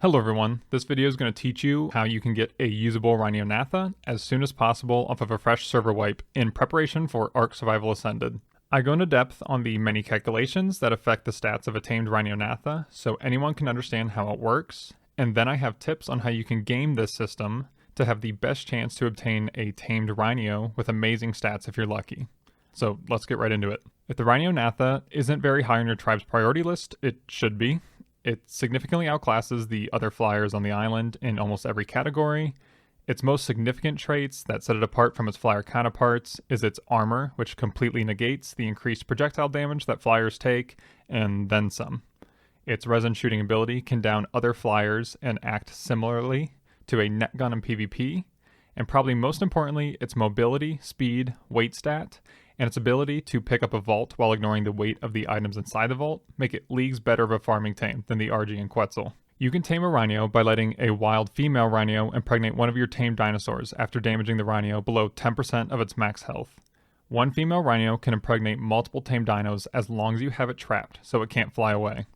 Hello everyone, this video is going to teach you how you can get a usable Rhyniognatha as soon as possible off of a fresh server wipe in preparation for Ark Survival Ascended. I go into depth on the many calculations that affect the stats of a tamed Rhyniognatha so anyone can understand how it works, and then I have tips on how you can game this system to have the best chance to obtain a tamed Rhynio with amazing stats if you're lucky. So let's get right into it. If the Rhyniognatha isn't very high on your tribe's priority list, it should be. It significantly outclasses the other flyers on the island in almost every category. Its most significant traits that set it apart from its flyer counterparts is its armor, which completely negates the increased projectile damage that flyers take, and then some. Its resin shooting ability can down other flyers and act similarly to a net gun in PvP, and probably most importantly, its mobility, speed, weight stat, and its ability to pick up a vault while ignoring the weight of the items inside the vault make it leagues better of a farming tame than the RG and Quetzal. You can tame a Rhynio by letting a wild female Rhynio impregnate one of your tamed dinosaurs after damaging the Rhynio below 10% of its max health. One female Rhynio can impregnate multiple tamed dinos as long as you have it trapped so it can't fly away.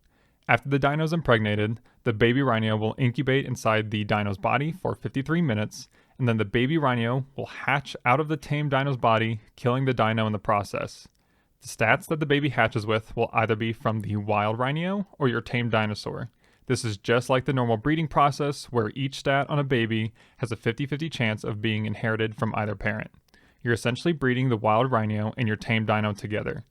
After the dino is impregnated, the baby Rhynio will incubate inside the dino's body for 53 minutes, and then the baby Rhynio will hatch out of the tamed dino's body, killing the dino in the process. The stats that the baby hatches with will either be from the wild Rhynio or your tamed dinosaur. This is just like the normal breeding process where each stat on a baby has a 50-50 chance of being inherited from either parent. You're essentially breeding the wild Rhynio and your tamed dino together.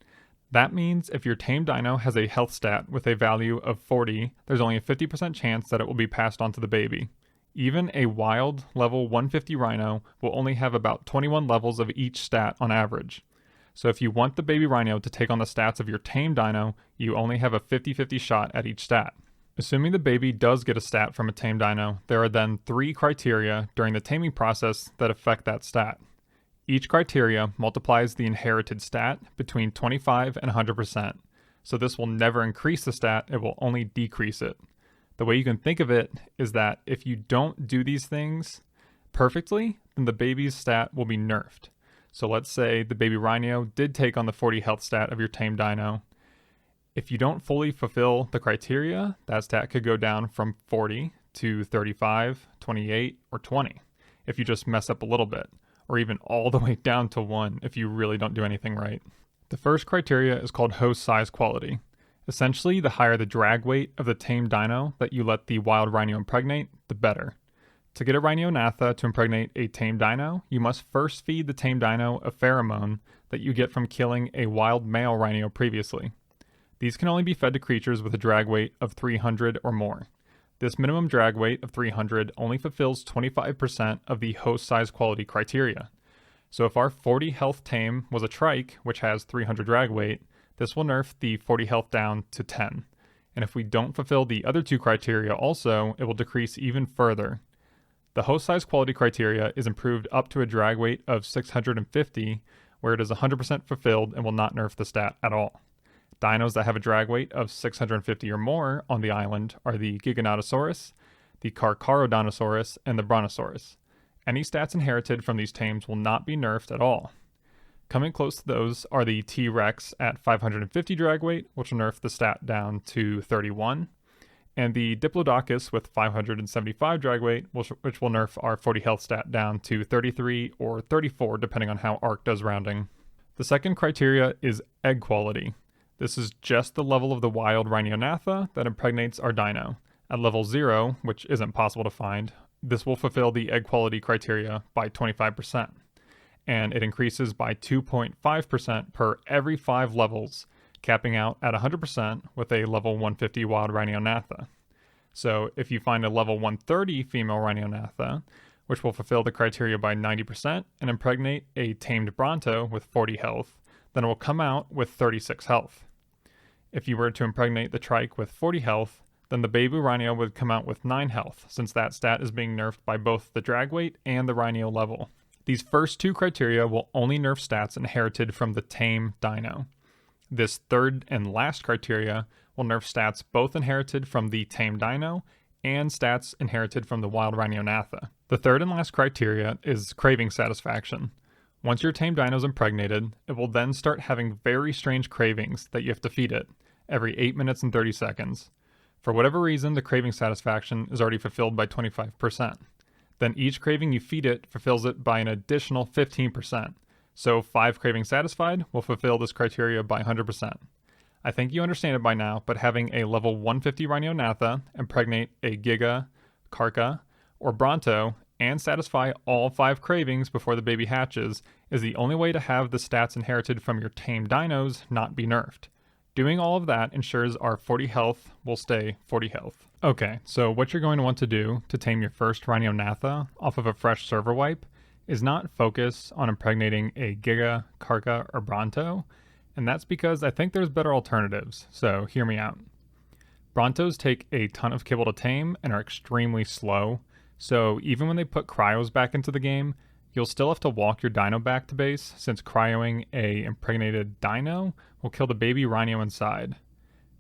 That means if your tamed dino has a health stat with a value of 40, there's only a 50% chance that it will be passed on to the baby. Even a wild level 150 Rhino will only have about 21 levels of each stat on average. So if you want the baby Rhynio to take on the stats of your tamed dino, you only have a 50-50 shot at each stat. Assuming the baby does get a stat from a tamed dino, there are then 3 criteria during the taming process that affect that stat. Each criteria multiplies the inherited stat between 25 and 100%, so this will never increase the stat, it will only decrease it. The way you can think of it is that if you don't do these things perfectly, then the baby's stat will be nerfed. So let's say the baby Rhynio did take on the 40 health stat of your tamed dino. If you don't fully fulfill the criteria, that stat could go down from 40 to 35, 28, or 20 if you just mess up a little bit, or even all the way down to 1 if you really don't do anything right. The first criteria is called host size quality. Essentially, the higher the drag weight of the tamed dino that you let the wild Rhynio impregnate, the better. To get a Rhyniognatha to impregnate a tamed dino, you must first feed the tamed dino a pheromone that you get from killing a wild male Rhynio previously. These can only be fed to creatures with a drag weight of 300 or more. This minimum drag weight of 300 only fulfills 25% of the host size quality criteria. So if our 40 health tame was a trike, which has 300 drag weight, this will nerf the 40 health down to 10. And if we don't fulfill the other 2 criteria also, it will decrease even further. The host size quality criteria is improved up to a drag weight of 650, where it is 100% fulfilled and will not nerf the stat at all. Dinos that have a drag weight of 650 or more on the island are the Giganotosaurus, the Carcharodontosaurus, and the Brontosaurus. Any stats inherited from these tames will not be nerfed at all. Coming close to those are the T-Rex at 550 drag weight, which will nerf the stat down to 31, and the Diplodocus with 575 drag weight, which will nerf our 40 health stat down to 33 or 34, depending on how Ark does rounding. The second criteria is egg quality. This is just the level of the wild Rhyniognatha that impregnates our dino. At level 0, which isn't possible to find, this will fulfill the egg quality criteria by 25. And it increases by 2.5% per every 5 levels, capping out at 100% with a level 150 wild Rhyniognatha. So if you find a level 130 female Rhyniognatha, which will fulfill the criteria by 90% and impregnate a tamed Bronto with 40 health, then it will come out with 36 health. If you were to impregnate the trike with 40 health, then the baby Rhynio would come out with 9 health, since that stat is being nerfed by both the drag weight and the Rhynio level. These first 2 criteria will only nerf stats inherited from the tame dino. This third and last criteria will nerf stats both inherited from the tame dino and stats inherited from the wild Rhyniognatha. The third and last criteria is craving satisfaction. Once your tame dino is impregnated, it will then start having very strange cravings that you have to feed it every 8 minutes and 30 seconds. For whatever reason, the craving satisfaction is already fulfilled by 25%. Then each craving you feed it fulfills it by an additional 15%. So 5 cravings satisfied will fulfill this criteria by 100%. I think you understand it by now, but having a level 150 Rhyniognatha impregnate a Giga, Karka, or Bronto and satisfy all 5 cravings before the baby hatches is the only way to have the stats inherited from your tame dinos not be nerfed. Doing all of that ensures our 40 health will stay 40 health. Okay, so what you're going to want to do to tame your first Rhyniognatha off of a fresh server wipe is not focus on impregnating a Giga, Karka, or Bronto, and that's because I think there's better alternatives, so hear me out. Brontos take a ton of kibble to tame and are extremely slow, so even when they put cryos back into the game, you'll still have to walk your dino back to base, since cryoing a impregnated dino will kill the baby Rhynio inside.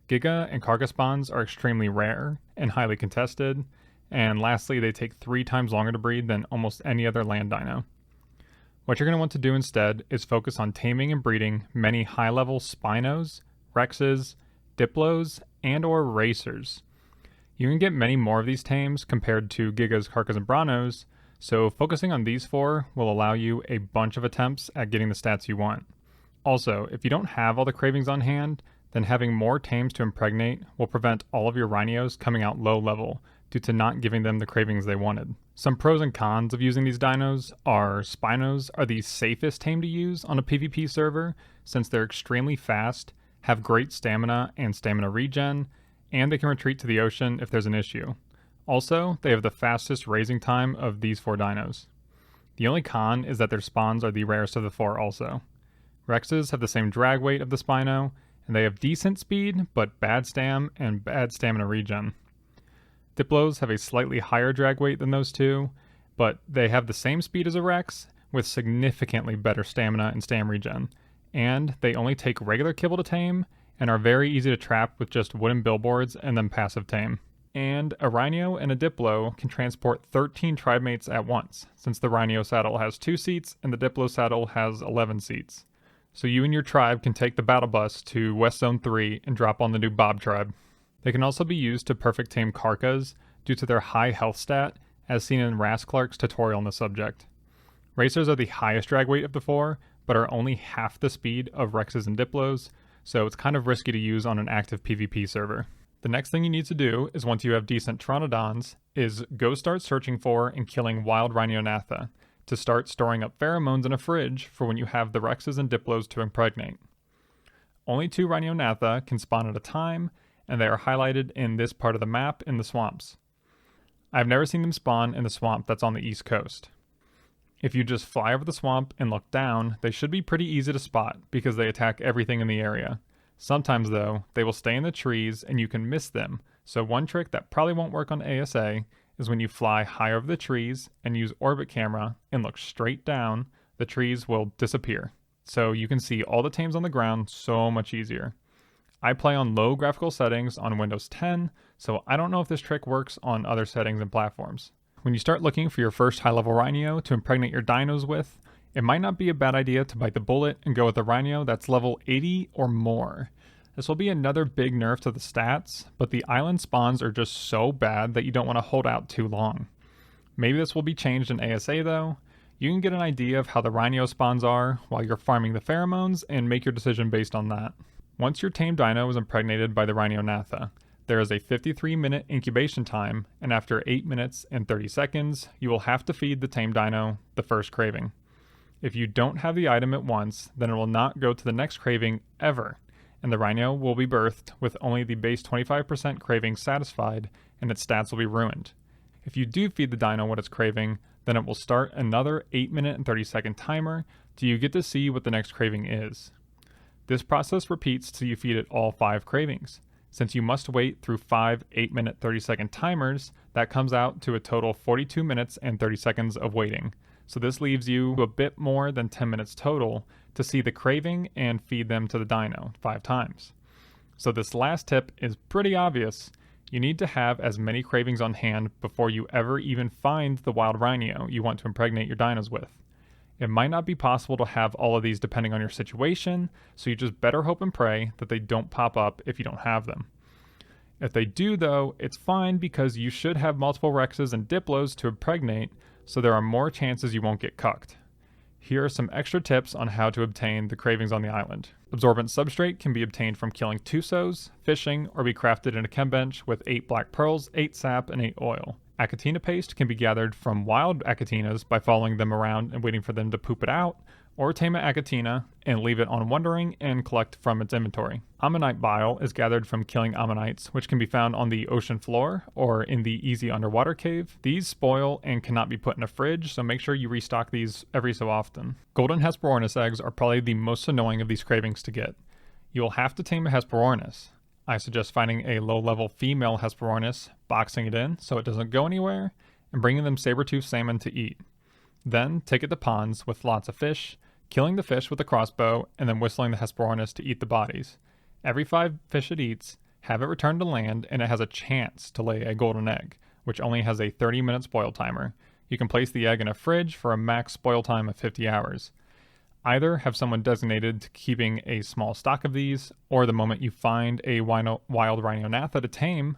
Giga and Karka spawns are extremely rare and highly contested, and lastly, they take 3 times longer to breed than almost any other land dino. What you're going to want to do instead is focus on taming and breeding many high-level Spinos, Rexes, Diplos, and or Racers. You can get many more of these tames compared to Gigas, Karkas, and Brontos, so focusing on these 4 will allow you a bunch of attempts at getting the stats you want. Also, if you don't have all the cravings on hand, then having more tames to impregnate will prevent all of your Rhynios coming out low level due to not giving them the cravings they wanted. Some pros and cons of using these dinos are Spinos are the safest tame to use on a PvP server since they're extremely fast, have great stamina and stamina regen, and they can retreat to the ocean if there's an issue. Also, they have the fastest raising time of these 4 dinos. The only con is that their spawns are the rarest of the 4 also. Rexes have the same drag weight of the Spino, and they have decent speed, but bad stam and bad stamina regen. Diplos have a slightly higher drag weight than those 2, but they have the same speed as a Rex, with significantly better stamina and stam regen, and they only take regular kibble to tame, and are very easy to trap with just wooden billboards and then passive tame. And a Rhynio and a Diplo can transport 13 tribe mates at once, since the Rhynio saddle has 2 seats and the Diplo saddle has 11 seats. So you and your tribe can take the battle bus to West Zone 3 and drop on the new Bob tribe. They can also be used to perfect tame Karkas due to their high health stat, as seen in Ras Clark's tutorial on the subject. Racers are the highest drag weight of the 4, but are only half the speed of Rexes and Diplos, so it's kind of risky to use on an active PvP server. The next thing you need to do is, once you have decent Pteranodons, is go start searching for and killing wild Rhyniognatha to start storing up pheromones in a fridge for when you have the Rexes and Diplos to impregnate. Only 2 Rhyniognatha can spawn at a time, and they are highlighted in this part of the map in the swamps. I've never seen them spawn in the swamp that's on the east coast. If you just fly over the swamp and look down, they should be pretty easy to spot because they attack everything in the area. Sometimes though, they will stay in the trees and you can miss them, so one trick that probably won't work on ASA is when you fly high over the trees and use orbit camera and look straight down, the trees will disappear. So you can see all the tames on the ground so much easier. I play on low graphical settings on Windows 10, so I don't know if this trick works on other settings and platforms. When you start looking for your first high-level Rhynio to impregnate your dinos with, it might not be a bad idea to bite the bullet and go with a Rhynio that's level 80 or more. This will be another big nerf to the stats, but the island spawns are just so bad that you don't want to hold out too long. Maybe this will be changed in ASA though. You can get an idea of how the Rhynio spawns are while you're farming the pheromones and make your decision based on that. Once your tame dino is impregnated by the Rhyniognatha, there is a 53-minute incubation time, and after 8 minutes and 30 seconds, you will have to feed the tame dino the first craving. If you don't have the item at once, then it will not go to the next craving ever, and the Rhynio will be birthed with only the base 25% craving satisfied, and its stats will be ruined. If you do feed the dino what it's craving, then it will start another 8-minute and 30-second timer till you get to see what the next craving is. This process repeats till you feed it all 5 cravings. Since you must wait through 5 8-minute 30-second timers, that comes out to a total 42 minutes and 30 seconds of waiting. So this leaves you a bit more than 10 minutes total to see the craving and feed them to the dino 5 times. So this last tip is pretty obvious. You need to have as many cravings on hand before you ever even find the wild Rhynio you want to impregnate your dinos with. It might not be possible to have all of these depending on your situation, so you just better hope and pray that they don't pop up if you don't have them. If they do though, it's fine because you should have multiple Rexes and Diplos to impregnate, so there are more chances you won't get cucked. Here are some extra tips on how to obtain the cravings on the island. Absorbent Substrate can be obtained from killing Tusos, fishing, or be crafted in a chem bench with 8 black pearls, 8 sap, and 8 oil. Achatina Paste can be gathered from wild Achatinas by following them around and waiting for them to poop it out, or tame an Achatina and leave it on wandering and collect from its inventory. Ammonite Bile is gathered from killing ammonites, which can be found on the ocean floor or in the easy underwater cave. These spoil and cannot be put in a fridge, so make sure you restock these every so often. Golden Hesperornis eggs are probably the most annoying of these cravings to get. You'll have to tame a Hesperornis. I suggest finding a low-level female Hesperornis, boxing it in so it doesn't go anywhere, and bringing them saber-toothed salmon to eat. Then take it to ponds with lots of fish, killing the fish with a crossbow, and then whistling the Hesperornis to eat the bodies. Every 5 fish it eats, have it return to land, and it has a chance to lay a golden egg, which only has a 30-minute spoil timer. You can place the egg in a fridge for a max spoil time of 50 hours. Either have someone designated to keeping a small stock of these, or the moment you find a wild Rhyniognatha to tame,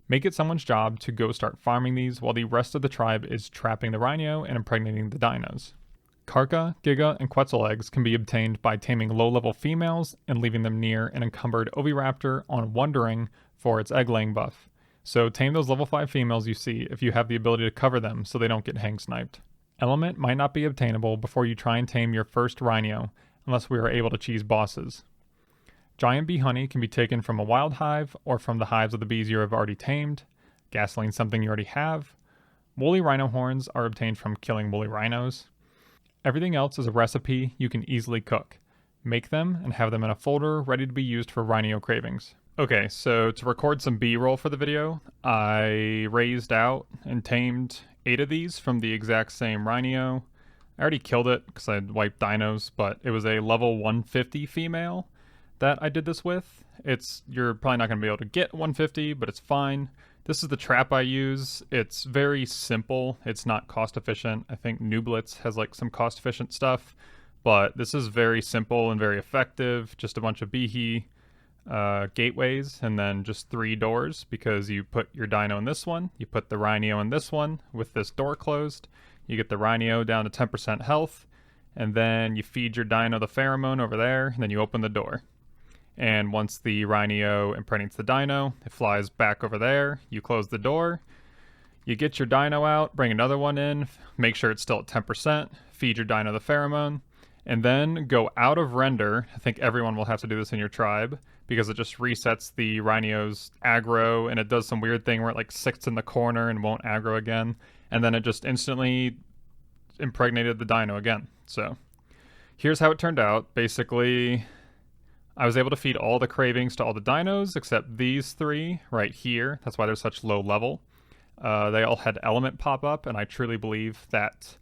make it someone's job to go start farming these while the rest of the tribe is trapping the Rhynio and impregnating the dinos. Karka, Giga, and Quetzal eggs can be obtained by taming low-level females and leaving them near an encumbered oviraptor on wandering for its egg-laying buff. So tame those level 5 females you see if you have the ability to cover them so they don't get hang-sniped. Element might not be obtainable before you try and tame your first Rhynio, unless we are able to cheese bosses. Giant bee honey can be taken from a wild hive or from the hives of the bees you have already tamed. Gasoline something you already have. Woolly rhino horns are obtained from killing woolly rhinos. Everything else is a recipe you can easily cook. Make them and have them in a folder ready to be used for Rhynio cravings. Okay, so to record some B-roll for the video, I raised out and tamed 8 of these from the exact same Rhynio. I already killed it because I wiped dinos, but it was a level 150 female that I did this with. You're probably not going to be able to get 150, but it's fine. This is the trap I use. It's very simple. It's not cost efficient. I think Nooblitz has like some cost efficient stuff, but this is very simple and very effective. Just a bunch of Behe gateways and then just 3 doors, because you put your dino in this one, you put the Rhynio in this one with this door closed, you get the Rhynio down to 10% health, and then you feed your dino the pheromone over there, and then you open the door. And once the Rhynio impregnates the dino, it flies back over there, you close the door, you get your dino out, bring another one in, make sure it's still at 10%, feed your dino the pheromone, and then go out of render. I think everyone will have to do this in your tribe, because it just resets the Rhynio's aggro, and it does some weird thing where it like sits in the corner and won't aggro again, and then it just instantly impregnated the dino again. So here's how it turned out. Basically, I was able to feed all the cravings to all the dinos except these 3 right here. That's why they're such low level. They all had element pop up, and I truly believe that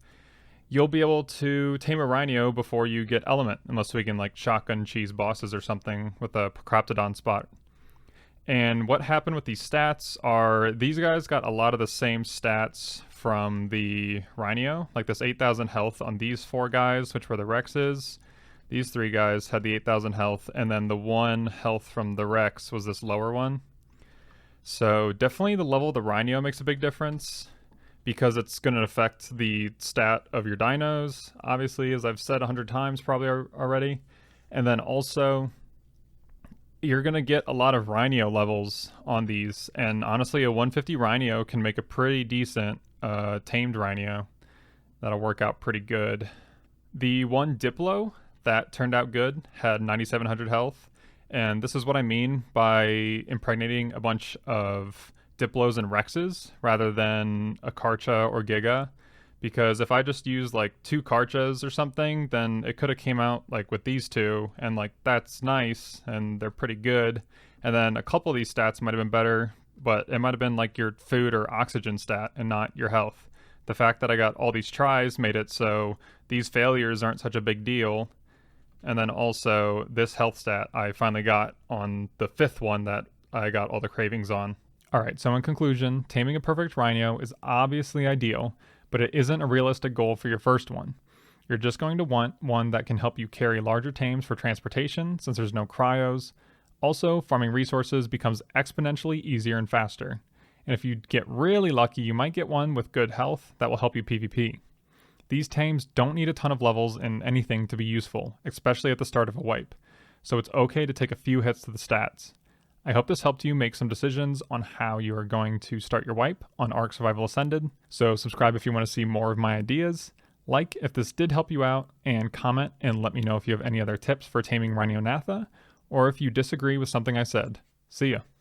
you'll be able to tame a Rhynio before you get element, unless we can like shotgun cheese bosses or something with a Procroptodon spot. And what happened with these stats are these guys got a lot of the same stats from the Rhynio, like this 8,000 health on these 4 guys, which were the Rexes. These 3 guys had the 8,000 health, and then the 1 health from the Rex was this lower one. So definitely the level of the Rhynio makes a big difference, because it's going to affect the stat of your dinos, obviously, as I've said 100 times probably already. And then also, you're going to get a lot of Rhynio levels on these, and honestly, a 150 Rhynio can make a pretty decent tamed Rhynio. That'll work out pretty good. The 1 Diplo that turned out good had 9,700 health, and this is what I mean by impregnating a bunch of Diplos and Rexes rather than a Karcha or Giga, because if I just use like 2 Karchas or something, then it could have came out like with these 2, and like that's nice and they're pretty good, and then a couple of these stats might have been better, but it might have been like your food or oxygen stat and not your health. The fact that I got all these tries made it so these failures aren't such a big deal. And then also this health stat I finally got on the 5th one that I got all the cravings on. Alright, so in conclusion, taming a perfect Rhynio is obviously ideal, but it isn't a realistic goal for your first one. You're just going to want one that can help you carry larger tames for transportation, since there's no cryos. Also, farming resources becomes exponentially easier and faster, and if you get really lucky, you might get one with good health that will help you PvP. These tames don't need a ton of levels in anything to be useful, especially at the start of a wipe, so it's okay to take a few hits to the stats. I hope this helped you make some decisions on how you are going to start your wipe on Ark Survival Ascended, so subscribe if you want to see more of my ideas, like if this did help you out, and comment and let me know if you have any other tips for taming Rhyniognatha, or if you disagree with something I said. See ya!